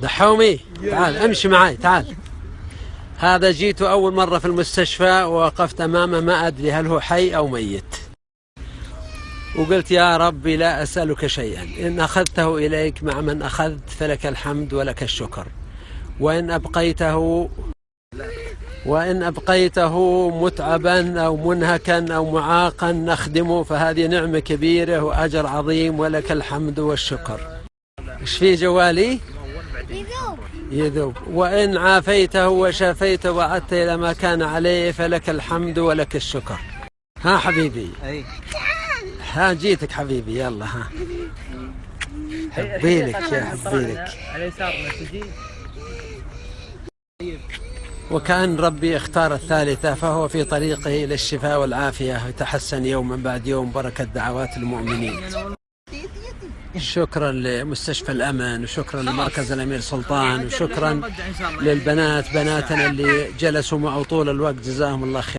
دحومي تعال امشي معي تعال. هذا جيت أول مرة في المستشفى ووقفت أمامه ما أدري هل هو حي أو ميت، وقلت يا ربي لا أسألك شيئا، إن أخذته إليك مع من أخذت فلك الحمد ولك الشكر، وإن أبقيته متعبا أو منهكا أو معاقا نخدمه فهذه نعمة كبيرة وأجر عظيم ولك الحمد والشكر. إيش في جوالي؟ يذوب. وإن عافيته وشافيته وعدت إلى ما كان عليه فلك الحمد ولك الشكر. ها حبيبي، ها جيتك حبيبي، يلا ها حبيلك يا حبيلك. وكأن ربي اختار الثالثة، فهو في طريقه إلى الشفاء والعافية، يتحسن يوما بعد يوم بركة دعوات المؤمنين. شكرا لمستشفى الأمن، وشكرا لمركز الأمير سلطان، وشكرا للبنات بناتنا اللي جلسوا معه طول الوقت، جزاهم الله خير.